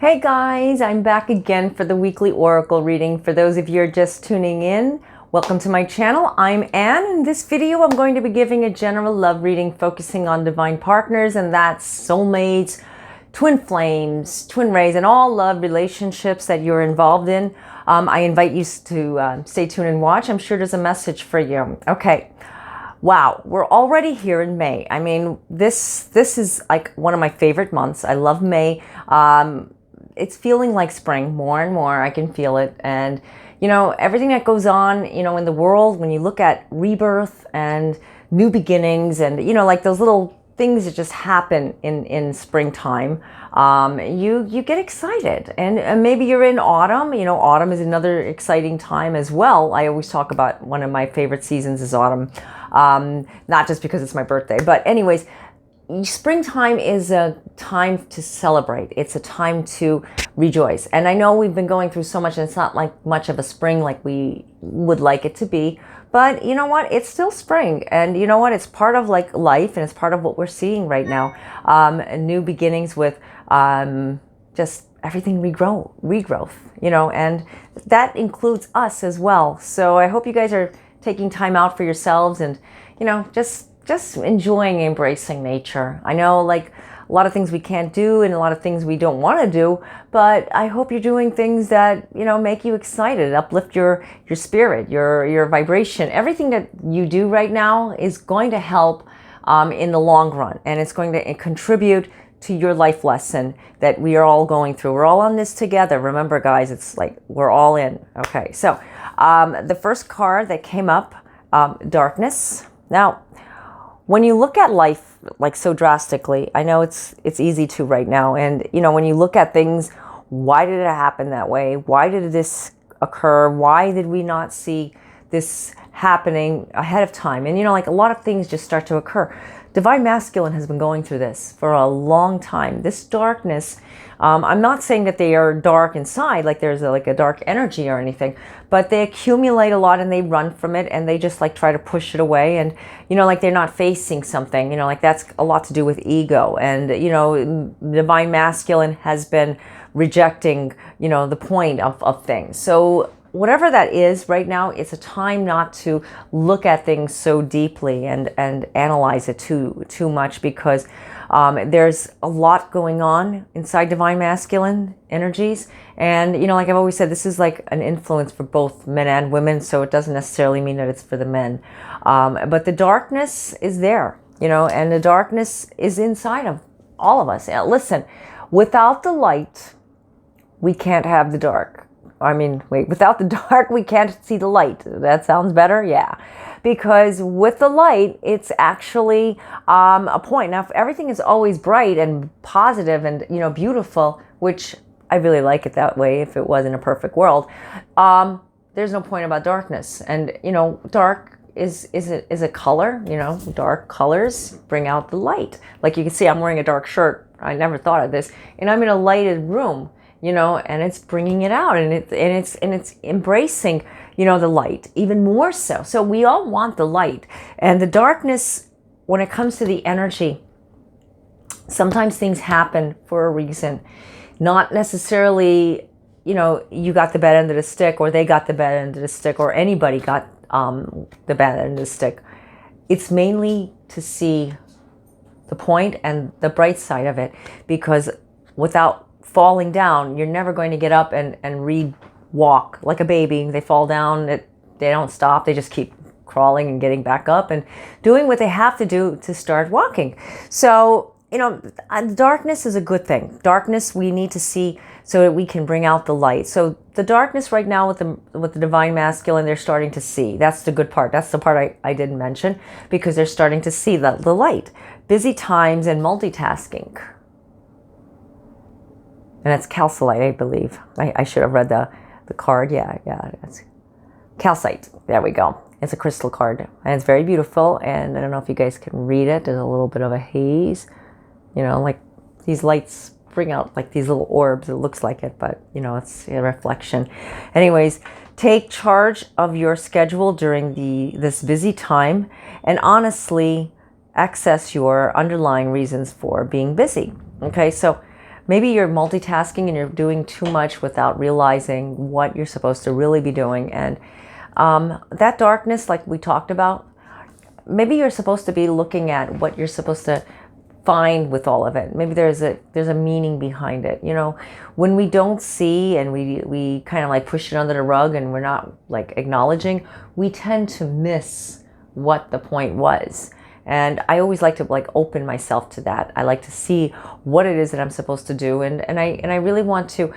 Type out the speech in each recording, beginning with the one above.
Hey guys, I'm back again for the weekly oracle reading. For those of you who are just tuning in, welcome to my channel. I'm Anne. In this video, I'm going to be giving a general love reading focusing on divine partners, and that's soulmates, twin flames, twin rays, and all love relationships that you're involved in. I invite you to stay tuned and watch. I'm sure there's a message for you. Okay. Wow, we're already here in May. I mean, this is like one of my favorite months. I love May. It's feeling like spring more and more. I can feel it. And, you know, everything that goes on, you know, in the world, when you look at rebirth and new beginnings and, you know, like those little things that just happen in springtime, you get excited. And maybe you're in autumn. You know, autumn is another exciting time as well. I always talk about one of my favorite seasons is autumn. Not just because it's my birthday, but anyways, springtime is a time to celebrate. It's a time to rejoice. And I know we've been going through so much, and it's not like much of a spring like we would like it to be. But you know what? It's still spring. And you know what? It's part of like life, and it's part of what we're seeing right now. New beginnings with just everything regrowth, you know, and that includes us as well. So I hope you guys are taking time out for yourselves and, you know, just enjoying, embracing nature. I know like a lot of things we can't do and a lot of things we don't want to do, but I hope you're doing things that, you know, make you excited, uplift your spirit, your vibration. Everything that you do right now is going to help in the long run, and it's going to contribute to your life lesson that we are all going through. We're all on this together. Remember, guys, it's like we're all in. Okay, so the first card that came up, darkness. Now, when you look at life like so drastically, I know it's easy to right now. And, you know, when you look at things, why did it happen that way? Why did this occur? Why did we not see this happening ahead of time? And, you know, like a lot of things just start to occur. Divine Masculine has been going through this for a long time. This darkness, I'm not saying that they are dark inside, like there's like a dark energy or anything, but they accumulate a lot and they run from it and they just like try to push it away. And, you know, like they're not facing something, you know, like that's a lot to do with ego. And, you know, Divine Masculine has been rejecting, you know, the point of things. So whatever that is right now, it's a time not to look at things so deeply and analyze it too much, because there's a lot going on inside Divine Masculine energies. And, you know, like I've always said, this is like an influence for both men and women, so it doesn't necessarily mean that it's for the men. But the darkness is there, you know, and the darkness is inside of all of us. Listen, without the light, we can't have the dark. I mean, wait, without the dark, we can't see the light. That sounds better? Yeah. Because with the light, it's actually a point. Now, if everything is always bright and positive and, you know, beautiful, which I really like it that way if it wasn't a perfect world, there's no point about darkness. And, you know, dark is a color, you know, dark colors bring out the light. Like you can see, I'm wearing a dark shirt. I never thought of this. And I'm in a lighted room, you know, and it's bringing it out, and it's embracing, you know, the light even more so. So we all want the light. And the darkness, when it comes to the energy, sometimes things happen for a reason, not necessarily, you know, you got the bad end of the stick, or they got the bad end of the stick, or anybody got the bad end of the stick. It's mainly to see the point and the bright side of it, because without falling down, you're never going to get up and re-walk like a baby. They fall down, they don't stop, they just keep crawling and getting back up and doing what they have to do to start walking. So, you know, darkness is a good thing. Darkness we need to see so that we can bring out the light. So the darkness right now with the Divine Masculine, they're starting to see. That's the good part. That's the part I didn't mention, because they're starting to see the light. Busy times and multitasking. And that's calcite, I believe. I should have read the card. Yeah, that's calcite. There we go. It's a crystal card, and it's very beautiful. And I don't know if you guys can read it. There's a little bit of a haze. You know, like these lights bring out like these little orbs. It looks like it, but, you know, it's a reflection. Anyways, take charge of your schedule during this busy time, and honestly access your underlying reasons for being busy. Okay, so maybe you're multitasking and you're doing too much without realizing what you're supposed to really be doing. And that darkness, like we talked about, maybe you're supposed to be looking at what you're supposed to find with all of it. Maybe there's a meaning behind it. You know, when we don't see and we kind of like push it under the rug and we're not like acknowledging, we tend to miss what the point was. And I always like to like open myself to that. I like to see what it is that I'm supposed to do, and I really want to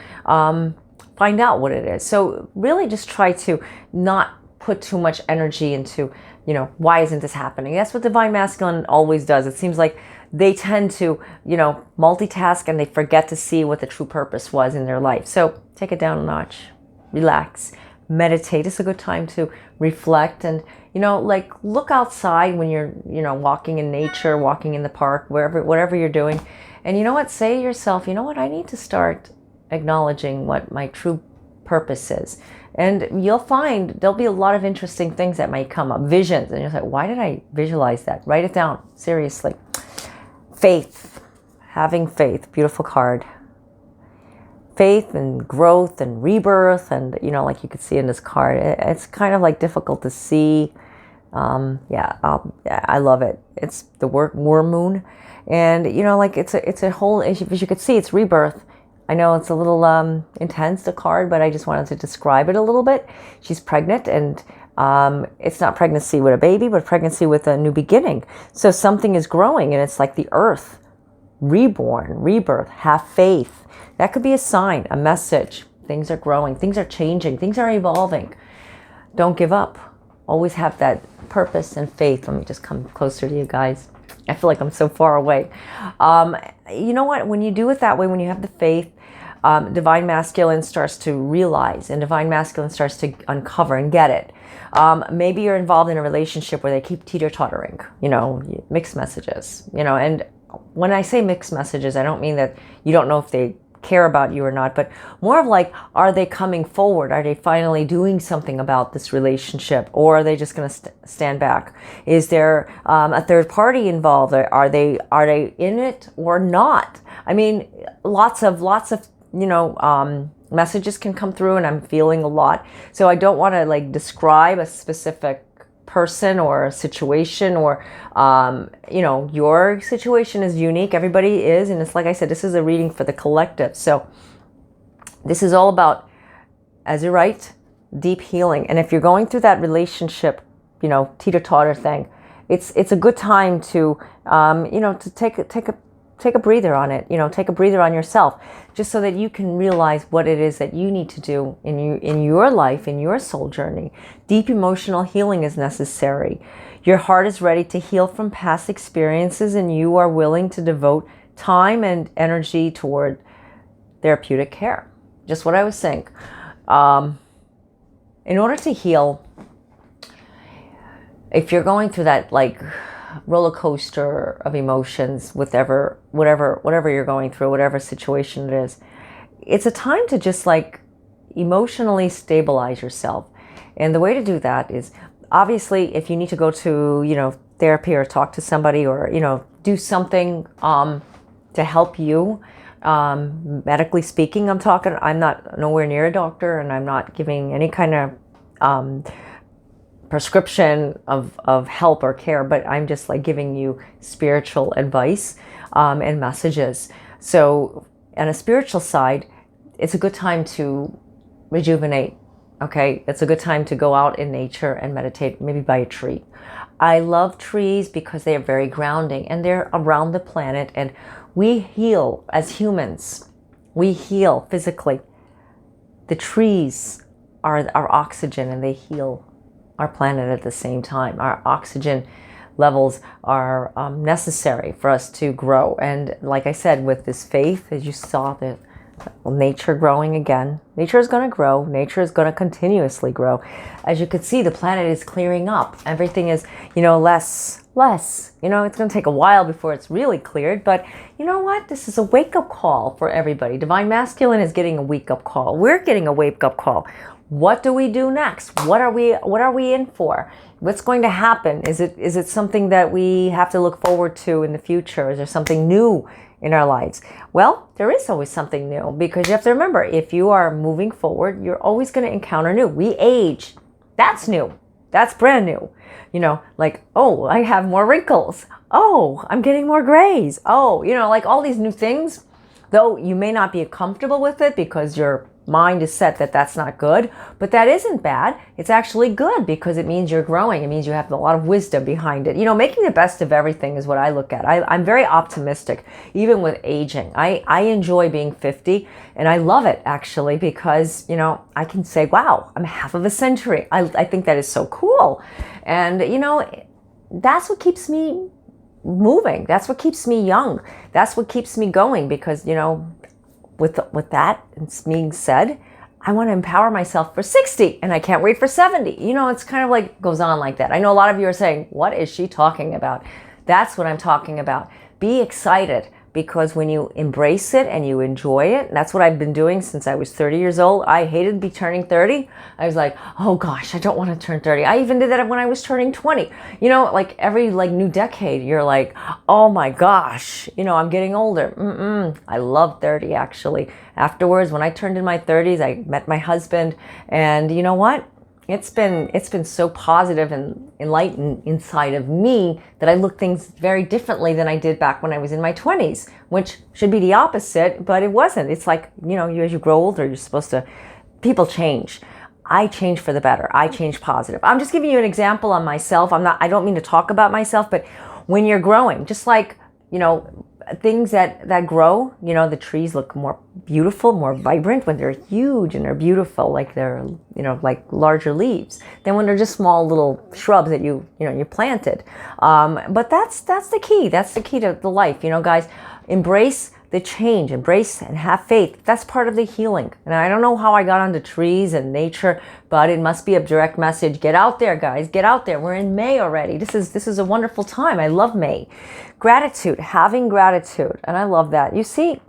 find out what it is. So really just try to not put too much energy into, you know, why isn't this happening? That's what Divine Masculine always does. It seems like they tend to, you know, multitask and they forget to see what the true purpose was in their life. So take it down a notch, relax, meditate. It's a good time to reflect and, you know, like look outside when you're, you know, walking in nature, walking in the park, whatever you're doing. And you know what? Say to yourself, you know what? I need to start acknowledging what my true purpose is. And you'll find there'll be a lot of interesting things that might come up, visions. And you're like, why did I visualize that? Write it down, seriously. Faith, having faith, beautiful card. Faith and growth and rebirth, and you know, like you could see in this card, it's kind of like difficult to see. Yeah, I love it. It's the war moon, and you know, like it's a whole. As you could see, it's rebirth. I know it's a little intense, the card, but I just wanted to describe it a little bit. She's pregnant, and it's not pregnancy with a baby, but pregnancy with a new beginning. So something is growing, and it's like the earth, reborn, rebirth. Have faith. That could be a sign, a message. Things are growing, things are changing, things are evolving. Don't give up. Always have that purpose and faith. Let me just come closer to you guys. I feel like I'm so far away. You know what? When you do it that way, when you have the faith, Divine Masculine starts to realize, and Divine Masculine starts to uncover and get it. Maybe you're involved in a relationship where they keep teeter-tottering, you know, mixed messages, you know. And when I say mixed messages, I don't mean that you don't know if they care about you or not, but more of like, are they coming forward? Are they finally doing something about this relationship, or are they just going to stand back? Is there a third party involved? Are they in it or not? I mean, lots of you know, messages can come through, and I'm feeling a lot. So I don't want to like describe a specific person or a situation, or you know, your situation is unique. Everybody is, and it's like I said, this is a reading for the collective. So this is all about Azurite, deep healing. And if you're going through that relationship, you know, teeter-totter thing, it's a good time to you know, to take a breather on it. You know, take a breather on yourself, just so that you can realize what it is that you need to do in your life, in your soul journey. Deep emotional healing is necessary. Your heart is ready to heal from past experiences, and you are willing to devote time and energy toward therapeutic care. Just what I was saying. In order to heal, if you're going through that like roller coaster of emotions, whatever you're going through, whatever situation it is, it's a time to just like emotionally stabilize yourself. And the way to do that is, obviously, if you need to go to, you know, therapy or talk to somebody, or, you know, do something to help you, medically speaking, I'm not nowhere near a doctor, and I'm not giving any kind of prescription of help or care, but I'm just like giving you spiritual advice and messages. So on a spiritual side, it's a good time to rejuvenate. Okay, it's a good time to go out in nature and meditate, maybe by a tree. I love trees because they are very grounding, and they're around the planet, and we heal as humans. We heal physically. The trees are our oxygen, and they heal our planet at the same time. Our oxygen levels are necessary for us to grow. And like I said, with this faith, as you saw, the nature growing again. Nature is going to grow. Nature is going to continuously grow. As you can see, the planet is clearing up. Everything is, you know, less. You know, it's going to take a while before it's really cleared. But you know what? This is a wake-up call for everybody. Divine Masculine is getting a wake-up call. We're getting a wake-up call. What do we do next? What are we in for? What's going to happen? Is it something that we have to look forward to in the future? Is there something new in our lives? Well, there is always something new, because you have to remember, if you are moving forward, you're always going to encounter new. We age. That's new. That's brand new. You know, like, oh, I have more wrinkles. Oh, I'm getting more grays. Oh, you know, like all these new things, though you may not be comfortable with it because your mind is set that that's not good, but that isn't bad. It's actually good, because it means you're growing. It means you have a lot of wisdom behind it. You know, making the best of everything is what I look at. I'm very optimistic, even with aging. I enjoy being 50, and I love it, actually, because, you know, I can say, wow, I'm half of a century. I think that is so cool. And, you know, that's what keeps me moving. That's what keeps me young. That's what keeps me going, because, you know, with that being said, I want to empower myself for 60, and I can't wait for 70. You know, it's kind of like goes on like that. I know a lot of you are saying, what is she talking about? That's what I'm talking about. Be excited, because when you embrace it and you enjoy it, and that's what I've been doing since I was 30 years old. I hated be turning 30. I was like, oh gosh, I don't want to turn 30. I even did that when I was turning 20. You know, like every new decade, you're like, oh my gosh, you know, I'm getting older. I love 30, actually. Afterwards, when I turned in my 30s, I met my husband, and you know what? It's been so positive and enlightened inside of me that I look things very differently than I did back when I was in my 20s, which should be the opposite, but it wasn't. It's like, you know, as you grow older, you're supposed to, people change. I change for the better. I change positive. I'm just giving you an example on myself. I don't mean to talk about myself, but when you're growing, just like, you know, things that grow, you know, the trees look more beautiful, more vibrant when they're huge and they're beautiful, like they're, you know, like larger leaves, than when they're just small little shrubs that you planted. But that's the key. That's the key to the life, you know, guys. Embrace the change, embrace and have faith. That's part of the healing. And I don't know how I got onto trees and nature, but it must be a direct message. Get out there, guys. Get out there. We're in May already. This is a wonderful time. I love May. Gratitude, having gratitude. And I love that. You see,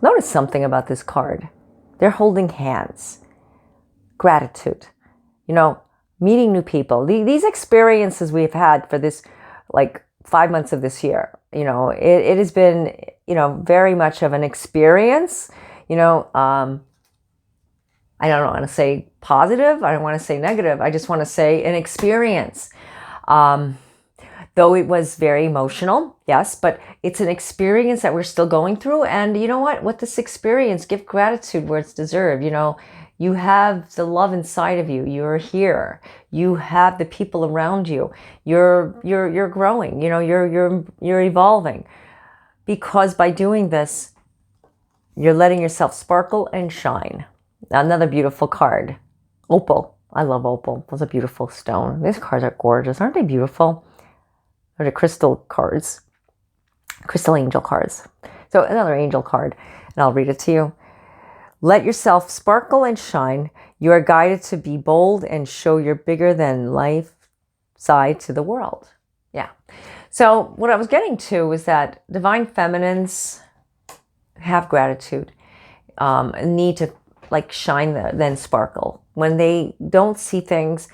notice something about this card. They're holding hands. Gratitude. You know, meeting new people. These experiences we've had for this, like, 5 months of this year, you know, it has been, you know, very much of an experience. You know, I don't want to say positive. I don't want to say negative. I just want to say an experience. Though it was very emotional, yes, but it's an experience that we're still going through. And you know what? With this experience, give gratitude where it's deserved. You know, you have the love inside of you. You're here. You have the people around you. You're growing. You know, you're evolving, because by doing this, you're letting yourself sparkle and shine. Another beautiful card, Opal. I love Opal. Those are beautiful stone. These cards are gorgeous, aren't they beautiful? They're the crystal cards, crystal angel cards. So another angel card, and I'll read it to you. Let yourself sparkle and shine. You are guided to be bold and show your bigger than life side to the world. Yeah. So what I was getting to was that divine feminines have gratitude, need to like shine then sparkle. When they don't see things,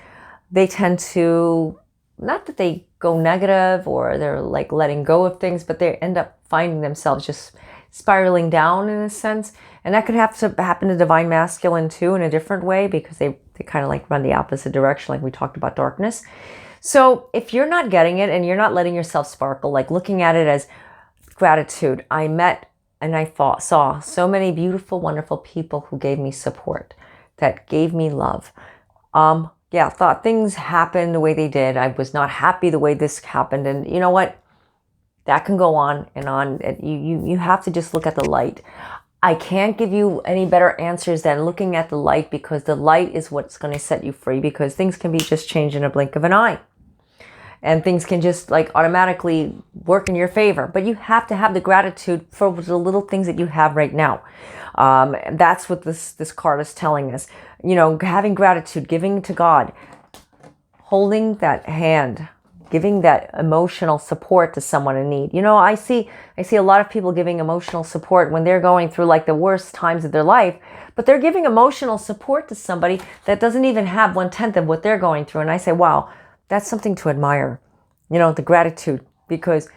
they tend to, not that they go negative or they're like letting go of things, but they end up finding themselves just spiraling down in a sense. And that could have to happen to divine masculine too, in a different way, because they kind of like run the opposite direction, like we talked about darkness. So if you're not getting it and you're not letting yourself sparkle, like looking at it as gratitude, I met and I saw so many beautiful, wonderful people who gave me support, that gave me love. Yeah, thought things happened the way they did. I was not happy the way this happened. And you know what? That can go on and on. You have to just look at the light. I can't give you any better answers than looking at the light, because the light is what's going to set you free, because things can be just changed in a blink of an eye. And things can just like automatically work in your favor. But you have to have the gratitude for the little things that you have right now. That's what this card is telling us. You know, having gratitude, giving to God, holding that hand, giving that emotional support to someone in need. You know, I see a lot of people giving emotional support when they're going through like the worst times of their life, but they're giving emotional support to somebody that doesn't even have 1/10 of what they're going through. And I say, wow, that's something to admire. You know, the gratitude, because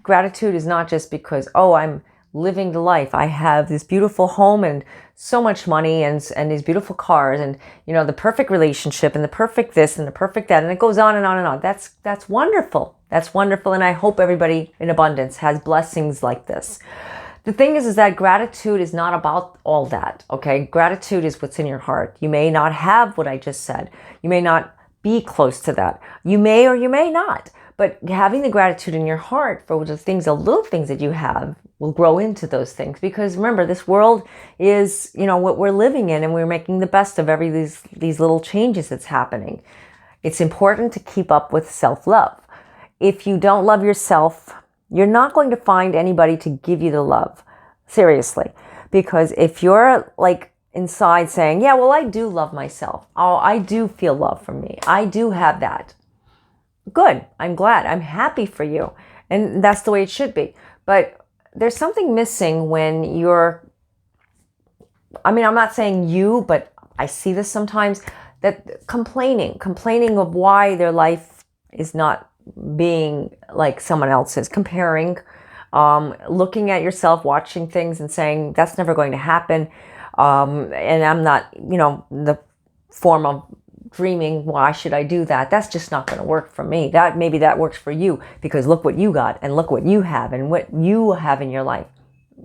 gratitude is not just because, oh, I'm living the life. I have this beautiful home and so much money and these beautiful cars and, you know, the perfect relationship and the perfect this and the perfect that. And it goes on and on and on. That's wonderful. That's wonderful. And I hope everybody in abundance has blessings like this. The thing is that gratitude is not about all that, okay? Gratitude is what's in your heart. You may not have what I just said. You may not be close to that. You may or you may not. But having the gratitude in your heart for the things, the little things that you have will grow into those things. Because remember, this world is, you know, what we're living in, and we're making the best of these little changes that's happening. It's important to keep up with self-love. If you don't love yourself, you're not going to find anybody to give you the love. Seriously. Because if you're like inside saying, yeah, well, I do love myself. Oh, I do feel love from me. I do have that. Good. I'm glad. I'm happy for you. And that's the way it should be. But there's something missing when you're, I mean, I'm not saying you, but I see this sometimes, that complaining of why their life is not being like someone else's, comparing, looking at yourself, watching things and saying, that's never going to happen. And I'm not, you know, the form of dreaming, why should I do that? That's just not going to work for me. That maybe that works for you because look what you got and look what you have and what you have in your life.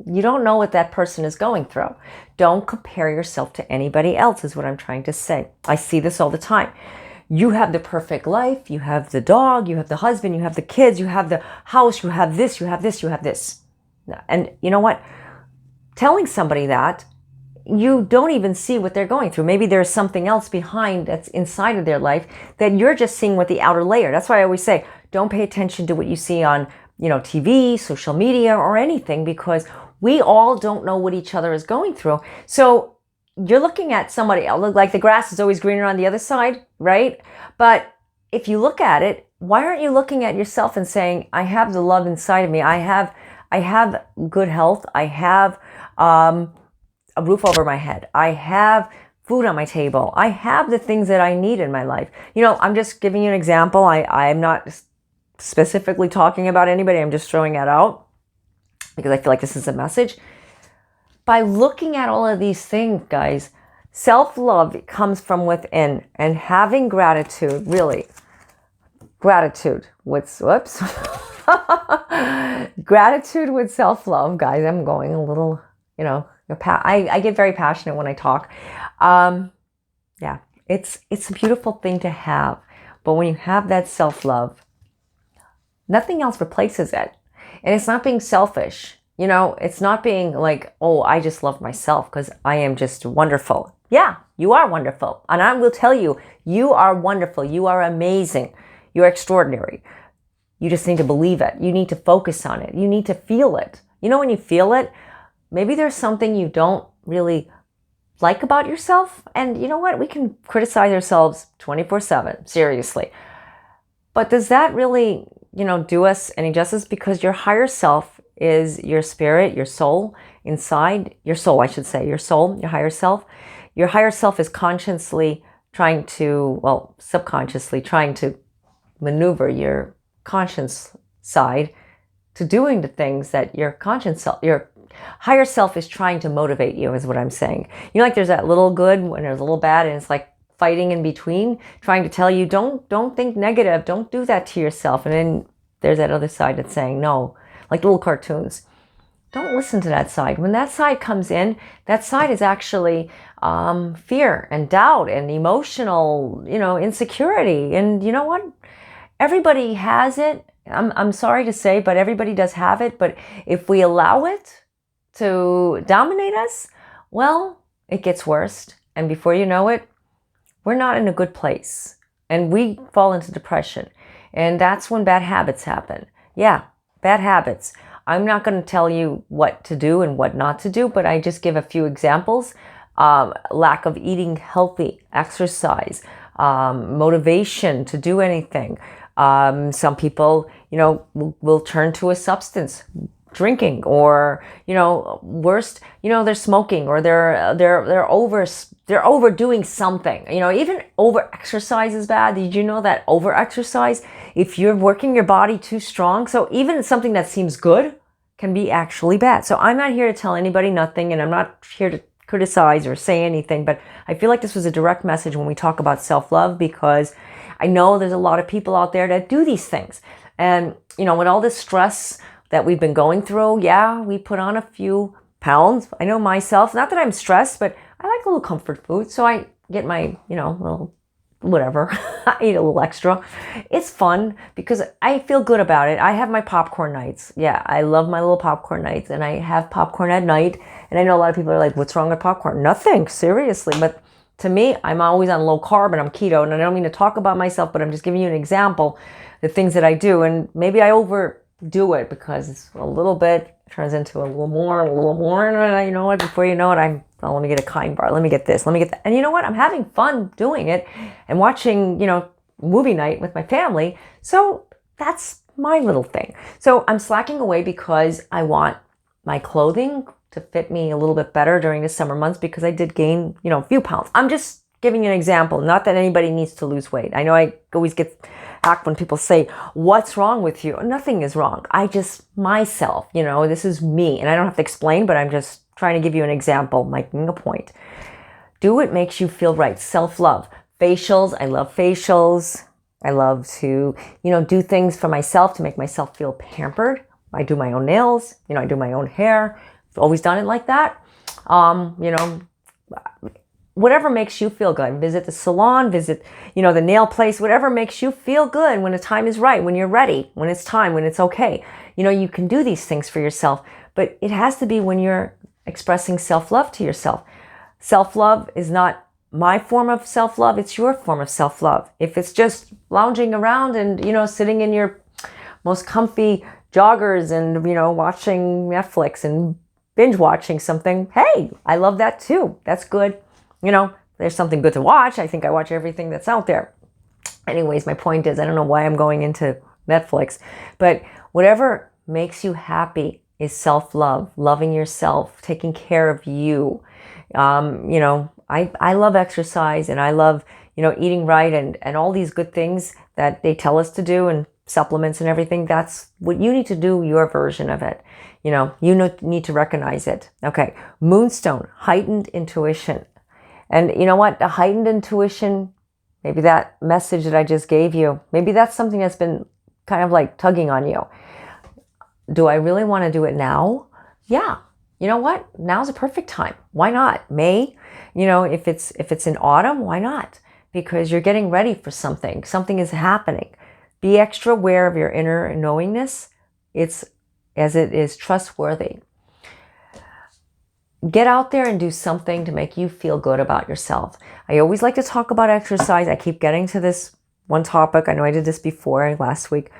You don't know what that person is going through. Don't compare yourself to anybody else is what I'm trying to say. I see this all the time. You have the perfect life. You have the dog, you have the husband, you have the kids, you have the house, you have this, you have this, you have this. And you know what? Telling somebody that, you don't even see what they're going through. Maybe there's something else behind that's inside of their life that you're just seeing with the outer layer. That's why I always say, don't pay attention to what you see on, you know, TV, social media, or anything, because we all don't know what each other is going through. So you're looking at somebody else, like the grass is always greener on the other side, right? But if you look at it, why aren't you looking at yourself and saying, I have the love inside of me. I have good health. I have a roof over my head. I have food on my table. I have the things that I need in my life. You know, I'm just giving you an example. I'm not specifically talking about anybody. I'm just throwing it out because I feel like this is a message. By looking at all of these things, guys, self-love comes from within, and having gratitude, really, gratitude with, gratitude with self-love, guys. I'm going a little, you know, I get very passionate when I talk. Yeah, it's a beautiful thing to have. But when you have that self-love, nothing else replaces it. And it's not being selfish. You know, it's not being like, oh, I just love myself because I am just wonderful. Yeah, you are wonderful. And I will tell you, you are wonderful. You are amazing. You're extraordinary. You just need to believe it. You need to focus on it. You need to feel it. You know, when you feel it, maybe there's something you don't really like about yourself. And you know what? We can criticize ourselves 24/7, seriously. But does that really, you know, do us any justice? Because your higher self is your spirit, your soul inside, your soul, I should say, your soul, your higher self. Your higher self is consciously trying to, well, subconsciously trying to maneuver your conscience side to doing the things that your conscience self, your higher self is trying to motivate you, is what I'm saying. You know, like there's that little good when there's a little bad, and it's like fighting in between, trying to tell you, don't think negative, don't do that to yourself. And then there's that other side that's saying, no, like little cartoons. Don't listen to that side. When that side comes in, that side is actually fear and doubt and emotional, you know, insecurity. And you know what? Everybody has it. I'm sorry to say, but everybody does have it. But if we allow it to dominate us, well, it gets worse. And before you know it, we're not in a good place. And we fall into depression. And that's when bad habits happen. Yeah, bad habits. I'm not going to tell you what to do and what not to do, but I just give a few examples. Lack of eating healthy, exercise, motivation to do anything. Some people, you know, will turn to a substance, drinking, or, you know, worst, you know, they're smoking, or they're they're overdoing something. You know, even over exercise is bad. Did you know that over exercise, if you're working your body too strong, so even something that seems good can be actually bad. So I'm not here to tell anybody nothing, and I'm not here to criticize or say anything, but I feel like this was a direct message when we talk about self-love, because I know there's a lot of people out there that do these things. And, you know, with all this stress that we've been going through, yeah, we put on a few pounds. I know myself, not that I'm stressed, but I like a little comfort food. So I get my, you know, little whatever, I eat a little extra. It's fun because I feel good about it. I have my popcorn nights. Yeah, I love my little popcorn nights, and I have popcorn at night. And I know a lot of people are like, what's wrong with popcorn? Nothing, seriously. But to me, I'm always on low carb and I'm keto. And I don't mean to talk about myself, but I'm just giving you an example, the things that I do. And maybe I overdo it because it's a little bit, turns into a little more. And you know what, before you know it, let me get a kind bar. Let me get this. Let me get that. And you know what? I'm having fun doing it and watching, you know, movie night with my family. So that's my little thing. So I'm slacking away because I want my clothing to fit me a little bit better during the summer months, because I did gain, you know, a few pounds. I'm just giving you an example. Not that anybody needs to lose weight. I know I always get hacked when people say, what's wrong with you? Nothing is wrong. I just, myself, you know, this is me. And I don't have to explain, but I'm just trying to give you an example, making a point. Do what makes you feel right. Self-love. Facials. I love facials. I love to, you know, do things for myself to make myself feel pampered. I do my own nails. You know, I do my own hair. I've always done it like that. You know, whatever makes you feel good. Visit the salon, visit, you know, the nail place, whatever makes you feel good when the time is right, when you're ready, when it's time, when it's okay. You know, you can do these things for yourself, but it has to be when you're expressing self-love to yourself. Self-love is not my form of self-love, it's your form of self-love. If it's just lounging around and, you know, sitting in your most comfy joggers and, you know, watching Netflix and binge watching something, hey, I love that too. That's good. You know, there's something good to watch. I think I watch everything that's out there. Anyways, my point is, I don't know why I'm going into Netflix, but whatever makes you happy is self-love, loving yourself, taking care of you. You know, I love exercise, and I love, you know, eating right and all these good things that they tell us to do, and supplements and everything. That's what you need to do, your version of it. You know, you need to recognize it. Okay. Moonstone, heightened intuition. And you know what? The heightened intuition, maybe that message that I just gave you, maybe that's something that's been kind of like tugging on you. Do I really want to do it now? Yeah. You know what? Now's a perfect time. Why not? May, you know, if it's in autumn, why not? Because you're getting ready for something. Something is happening. Be extra aware of your inner knowingness. It's as it is trustworthy. Get out there and do something to make you feel good about yourself. I always like to talk about exercise. I keep getting to this one topic. I know I did this before last week.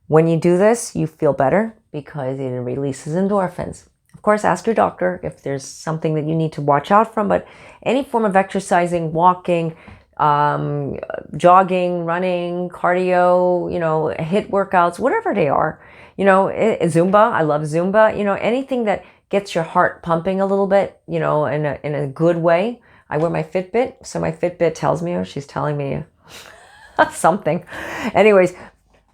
When you do this, you feel better because it releases endorphins. Of course, ask your doctor if there's something that you need to watch out from, but any form of exercising, walking, jogging, running, cardio, you know, HIIT workouts, whatever they are, you know, Zumba, I love Zumba, you know, anything that gets your heart pumping a little bit, you know, in a good way. I wear my Fitbit, so my Fitbit tells me, or she's telling me something. Anyways,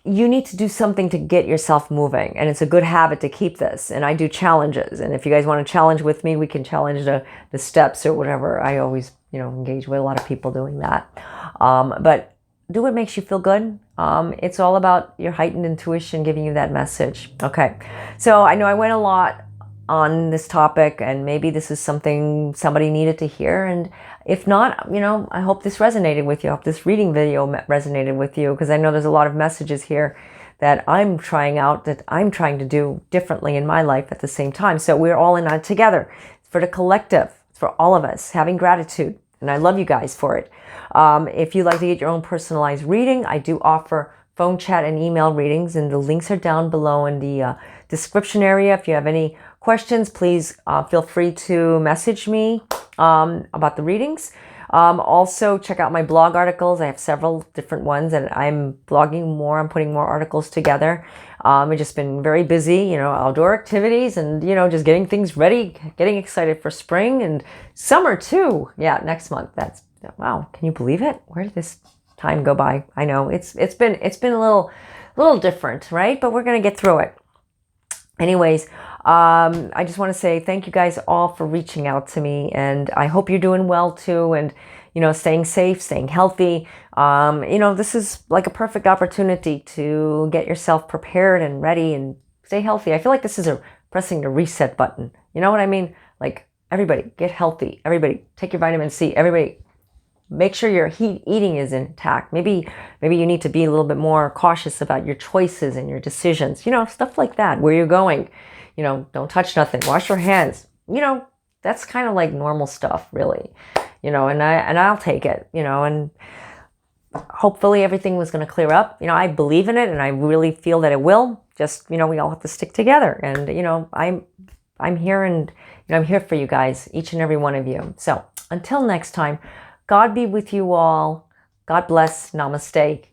you need to do something to get yourself moving, and it's a good habit to keep this. And I do challenges, and if you guys want to challenge with me, we can challenge the steps or whatever. I always, you know, engage with a lot of people doing that. But do what makes you feel good. It's all about your heightened intuition giving you that message. Okay, so I know I went a lot on this topic, and maybe this is something somebody needed to hear, and if not, you know, I hope this resonated with you. I hope this reading video resonated with you, because I know there's a lot of messages here that I'm trying out, that I'm trying to do differently in my life at the same time. So we're all in on it together. It's for the collective. It's for all of us having gratitude, and I love you guys for it. If you'd like to get your own personalized reading, I do offer phone chat and email readings, and the links are down below in the description area. If you have any questions, please feel free to message me about the readings. Also, check out my blog articles. I have several different ones, and I'm blogging more. I'm putting more articles together. I've just been very busy, you know, outdoor activities and, you know, just getting things ready, getting excited for spring and summer too. Yeah, next month. That's, wow, can you believe it? Where did this time go by? I know it's been a little different, right? But we're going to get through it. Anyways, I just want to say thank you guys all for reaching out to me, and I hope you're doing well too, and, you know, staying safe, staying healthy. You know, this is like a perfect opportunity to get yourself prepared and ready and stay healthy. I feel like this is pressing the reset button. You know what I mean? Like, everybody get healthy. Everybody take your vitamin C. Everybody make sure your eating is intact. Maybe you need to be a little bit more cautious about your choices and your decisions. You know, stuff like that. Where you're going, you know, don't touch nothing. Wash your hands. You know, that's kind of like normal stuff, really. You know, and I'll take it. You know, and hopefully everything was going to clear up. You know, I believe in it, and I really feel that it will. Just, you know, we all have to stick together. And, you know, I'm here, and, you know, I'm here for you guys, each and every one of you. So until next time. God be with you all. God bless. Namaste.